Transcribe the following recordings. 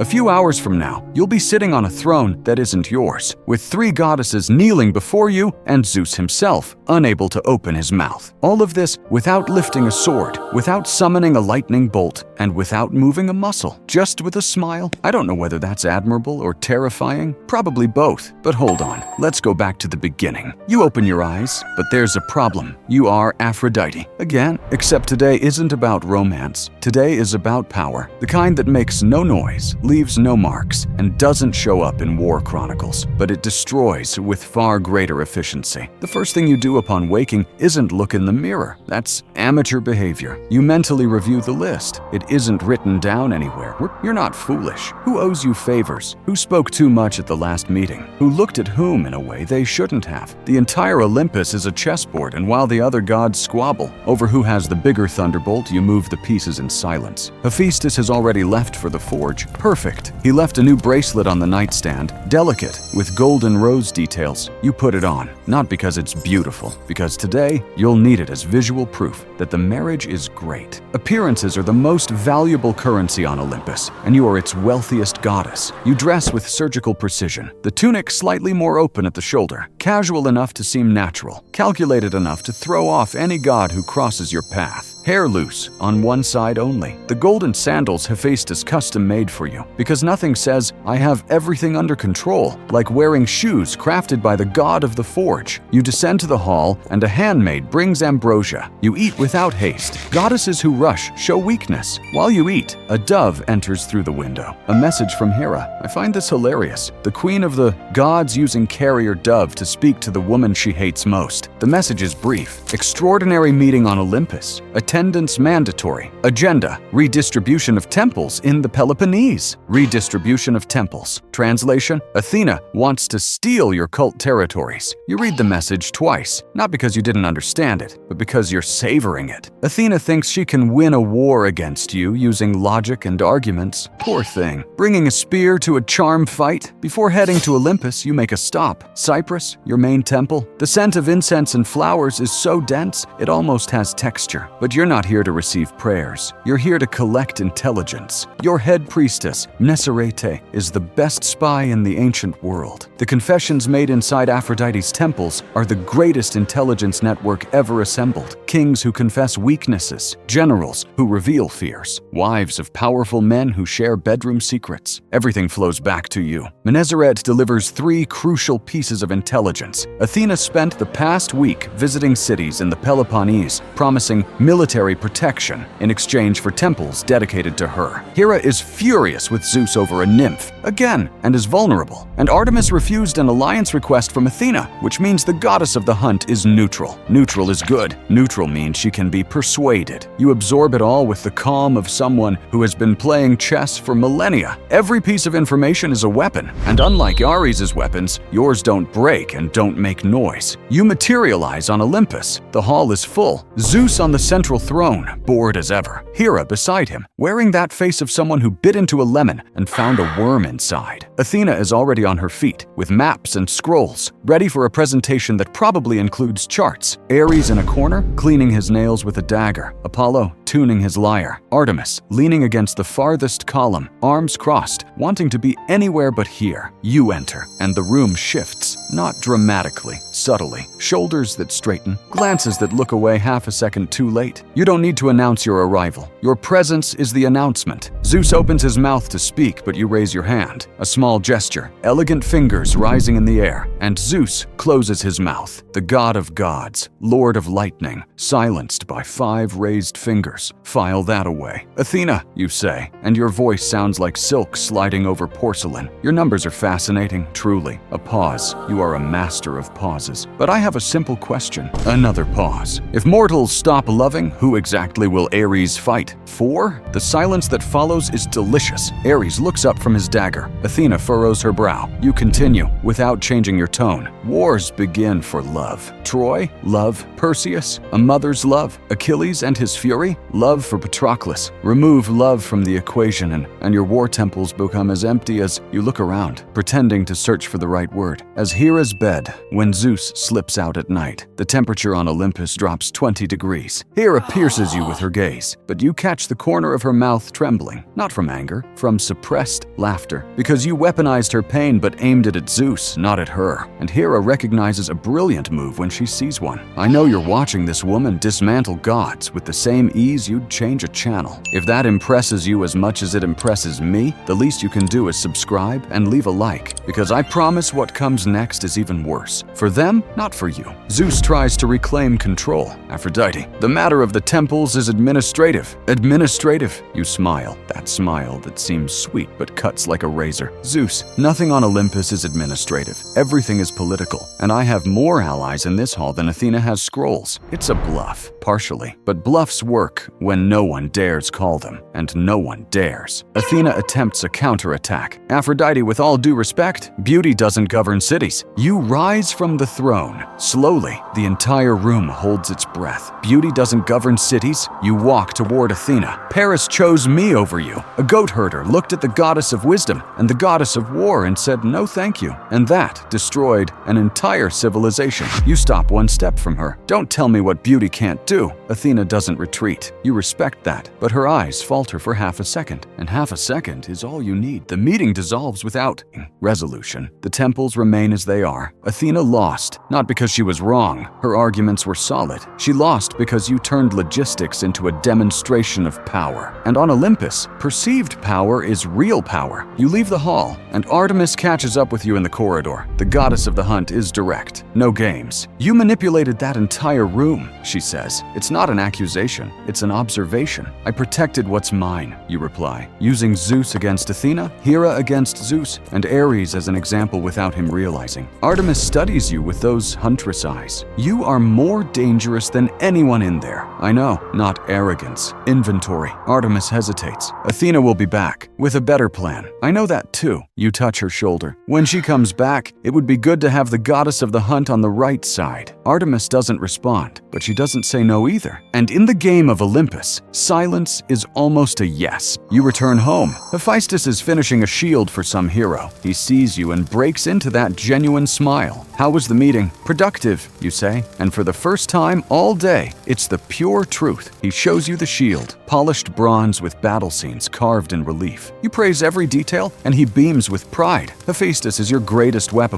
A few hours from now, you'll be sitting on a throne that isn't yours, with 3 goddesses kneeling before you and Zeus himself, unable to open his mouth. All of this without lifting a sword, without summoning a lightning bolt, and without moving a muscle, just with a smile. I don't know whether that's admirable or terrifying, probably both. But hold on, let's go back to the beginning. You open your eyes, but there's a problem. You are Aphrodite. Again, except today isn't about romance. Today is about power, the kind that makes no noise, leaves no marks, and doesn't show up in war chronicles, but it destroys with far greater efficiency. The first thing you do upon waking isn't look in the mirror. That's amateur behavior. You mentally review the list. It isn't written down anywhere. You're not foolish. Who owes you favors? Who spoke too much at the last meeting? Who looked at whom in a way they shouldn't have? The entire Olympus is a chessboard, and while the other gods squabble over who has the bigger thunderbolt, you move the pieces in silence. Hephaestus has already left for the forge. Perfect. He left a new bracelet on the nightstand, delicate, with golden rose details. You put it on, not because it's beautiful, because today you'll need it as visual proof that the marriage is great. Appearances are the most valuable currency on Olympus, and you are its wealthiest goddess. You dress with surgical precision, the tunic slightly more open at the shoulder, casual enough to seem natural, calculated enough to throw off any god who crosses your path. Hair loose, on one side only. The golden sandals Hephaestus custom made for you, because nothing says, I have everything under control, like wearing shoes crafted by the god of the forge. You descend to the hall, and a handmaid brings ambrosia. You eat without haste. Goddesses who rush show weakness. While you eat, a dove enters through the window. A message from Hera. I find this hilarious. The queen of the gods using carrier dove to speak to the woman she hates most. The message is brief. Extraordinary meeting on Olympus. Attendance mandatory. Agenda: redistribution of temples in the Peloponnese. Redistribution of temples. Translation: Athena wants to steal your cult territories. You read the message twice, not because you didn't understand it, but because you're savoring it. Athena thinks she can win a war against you using logic and arguments. Poor thing. Bringing a spear to a charm fight? Before heading to Olympus, you make a stop. Cyprus, your main temple. The scent of incense and flowers is so dense, it almost has texture. But you're not here to receive prayers. You're here to collect intelligence. Your head priestess, Mneserete, is the best spy in the ancient world. The confessions made inside Aphrodite's temples are the greatest intelligence network ever assembled. Kings who confess weaknesses, generals who reveal fears, wives of powerful men who share bedroom secrets. Everything flows back to you. Mneserete delivers 3 crucial pieces of intelligence. Athena spent the past week visiting cities in the Peloponnese, promising military protection in exchange for temples dedicated to her. Hera is furious with Zeus over a nymph, again, and is vulnerable. And Artemis refused an alliance request from Athena, which means the goddess of the hunt is neutral. Neutral is good. Neutral means she can be persuaded. You absorb it all with the calm of someone who has been playing chess for millennia. Every piece of information is a weapon, and unlike Ares' weapons, yours don't break and don't make noise. You materialize on Olympus. The hall is full. Zeus on the central throne, bored as ever. Hera beside him, wearing that face of someone who bit into a lemon and found a worm inside. Athena is already on her feet, with maps and scrolls, ready for a presentation that probably includes charts. Ares in a corner, cleaning his nails with a dagger. Apollo tuning his lyre. Artemis leaning against the farthest column, arms crossed, wanting to be anywhere but here. You enter, and the room shifts, not dramatically, subtly. Shoulders that straighten, glances that look away half a second too late. You don't need to announce your arrival. Your presence is the announcement. Zeus opens his mouth to speak, but you raise your hand. A small gesture, elegant fingers rising in the air, and Zeus closes his mouth. The god of gods, lord of lightning, silenced by 5 raised fingers. File that away. Athena, you say, and your voice sounds like silk sliding over porcelain. Your numbers are fascinating, truly. A pause. You are a master of pauses. But I have a simple question. Another pause. If mortals stop loving, who exactly will Ares fight? 4? The silence that follows is delicious. Ares looks up from his dagger. Athena Athena furrows her brow. You continue, without changing your tone. Wars begin for love. Troy, love. Perseus, a mother's love. Achilles and his fury, love for Patroclus. Remove love from the equation and your war temples become as empty as you look around, pretending to search for the right word. As Hera's bed, when Zeus slips out at night, the temperature on Olympus drops 20 degrees. Hera pierces you with her gaze, but you catch the corner of her mouth trembling, not from anger, from suppressed laughter, because you weaponized her pain but aimed it at Zeus, not at her. And Hera recognizes a brilliant move when she sees one. I know you're watching this woman dismantle gods with the same ease you'd change a channel. If that impresses you as much as it impresses me, the least you can do is subscribe and leave a like, because I promise what comes next is even worse. For them, not for you. Zeus tries to reclaim control. Aphrodite, the matter of the temples is administrative. Administrative. You smile, that smile that seems sweet but cuts like a razor. Zeus, nothing on Olympus is administrative. Everything is political, and I have more allies in this hall than Athena has scrolls. It's a bluff, partially, but bluffs work when no one dares call them, and no one dares. Athena attempts a counterattack. Aphrodite, with all due respect, beauty doesn't govern cities. You rise from the throne. Slowly, the entire room holds its breath. Beauty doesn't govern cities. You walk toward Athena. Paris chose me over you. A goat herder looked at the goddess of wisdom and the goddess of war and said no thank you. And that destroyed an entire civilization. You stop one step from her. Don't tell me what beauty can't do. Athena doesn't retreat. You respect that, but her eyes falter for half a second, and half a second is all you need. The meeting dissolves without resolution. The temples remain as they are. Athena lost, not because she was wrong. Her arguments were solid. She lost because you turned logistics into a demonstration of power. And on Olympus, perceived power is real power. You leave the hall, and Artemis catches up with you in the corridor. The goddess of the hunt is direct. No games. You manipulated that entire room, she says. It's not an accusation, it's an observation. I protected what's mine, you reply, using Zeus against Athena, Hera against Zeus, and Ares as an example without him realizing. Artemis studies you with those huntress eyes. You are more dangerous than anyone in there. I know, not arrogance. Inventory. Artemis hesitates. Athena will be back, with a better plan. I know that too. You touch her shoulder. When she comes back, it would be good to have the goddess of the hunt on the right side. Artemis doesn't respond, but she doesn't say no either. And in the game of Olympus, silence is almost a yes. You return home. Hephaestus is finishing a shield for some hero. He sees you and breaks into that genuine smile. How was the meeting? Productive, you say. And for the first time all day, it's the pure truth. He shows you the shield, polished bronze with battle scenes carved in relief. You praise every detail, and he beams with pride. Hephaestus is your greatest weapon,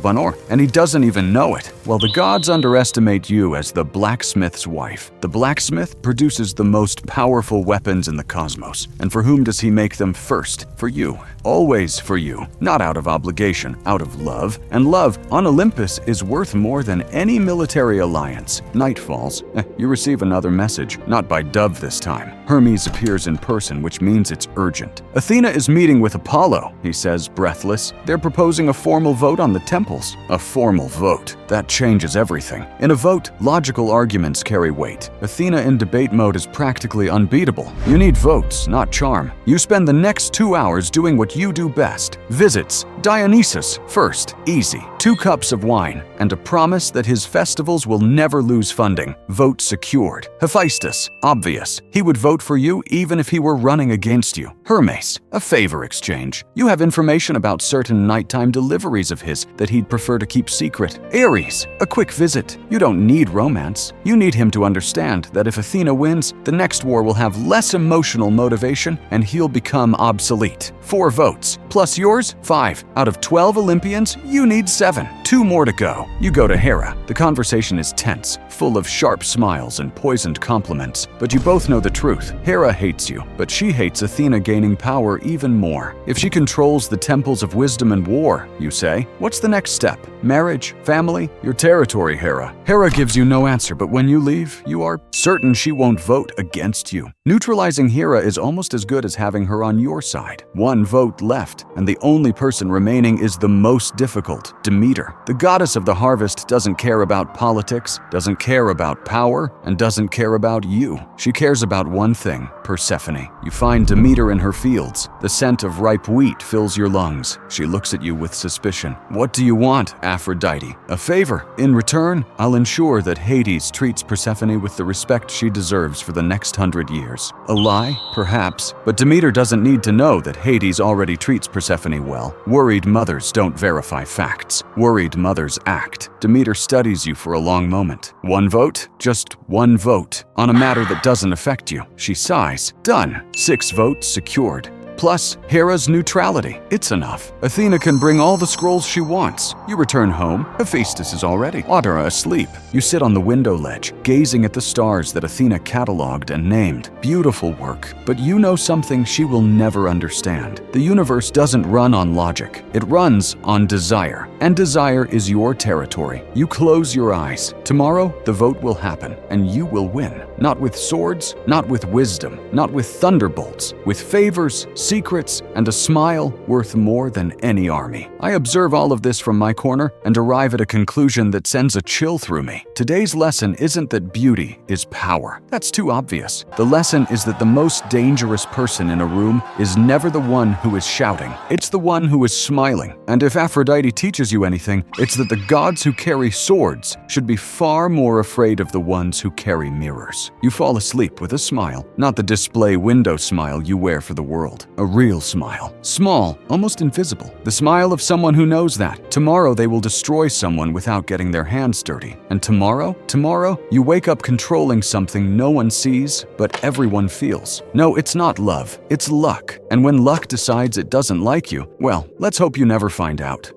and he doesn't even know it. While the gods underestimate you as the blacksmith's wife, the blacksmith produces the most powerful weapons in the cosmos. And for whom does he make them first? For you. Always for you. Not out of obligation, out of love. And love on Olympus is worth more than any military alliance. Night falls. You receive another message, not by dove this time. Hermes appears in person, which means it's urgent. Athena is meeting with Apollo, he says, breathless. They're proposing a formal vote on the temples. A formal vote. That changes everything. In a vote, logical arguments carry weight. Athena in debate mode is practically unbeatable. You need votes, not charm. You spend the next 2 hours doing what you do best. Visits. Dionysus, first. Easy. 2 cups of wine, and a promise that his festivals will never lose funding. Vote secured. Hephaestus, obvious. He would vote for you even if he were running against you. Hermes, a favor exchange. You have information about certain nighttime deliveries of his that he'd prefer to keep secret. Ares, a quick visit. You don't need romance. You need him to understand that if Athena wins, the next war will have less emotional motivation and he'll become obsolete. 4 votes, plus yours, 5. Out of 12 Olympians, you need 7. 2 more to go. You go to Hera. The conversation is tense, full of sharp smiles and poisoned compliments. But you both know the truth. Hera hates you, but she hates Athena gaining power even more. If she controls the temples of wisdom and war, you say, what's the next step? Marriage? Family? Your territory, Hera. Hera gives you no answer, but when you leave, you are certain she won't vote against you. Neutralizing Hera is almost as good as having her on your side. 1 vote left, and the only person remaining is the most difficult, Demeter. The goddess of the harvest doesn't care about politics, doesn't care about power, and doesn't care about you. She cares about one thing, Persephone. You find Demeter in her fields. The scent of ripe wheat fills your lungs. She looks at you with suspicion. What do you want, Aphrodite? A favor. In return, I'll ensure that Hades treats Persephone with the respect she deserves for the next 100 years. A lie? Perhaps. But Demeter doesn't need to know that Hades already treats Persephone well. Worried mothers don't verify facts. Worried mothers act. Demeter studies you for a long moment. One vote? Just one vote. On a matter that doesn't affect you. She sighs. Done. 6 votes secured. Plus, Hera's neutrality. It's enough. Athena can bring all the scrolls she wants. You return home. Hephaestus is already. Audra asleep. You sit on the window ledge, gazing at the stars that Athena cataloged and named. Beautiful work. But you know something she will never understand. The universe doesn't run on logic. It runs on desire. And desire is your territory. You close your eyes. Tomorrow, the vote will happen, and you will win. Not with swords, not with wisdom, not with thunderbolts, with favors, secrets, and a smile worth more than any army. I observe all of this from my corner and arrive at a conclusion that sends a chill through me. Today's lesson isn't that beauty is power. That's too obvious. The lesson is that the most dangerous person in a room is never the one who is shouting. It's the one who is smiling. And if Aphrodite teaches you anything, it's that the gods who carry swords should be far more afraid of the ones who carry mirrors. You fall asleep with a smile, not the display window smile you wear for the world. A real smile. Small, almost invisible. The smile of someone who knows that tomorrow they will destroy someone without getting their hands dirty. And tomorrow, you wake up controlling something no one sees, but everyone feels. No, it's not love. It's luck. And when luck decides it doesn't like you, well, let's hope you never find out.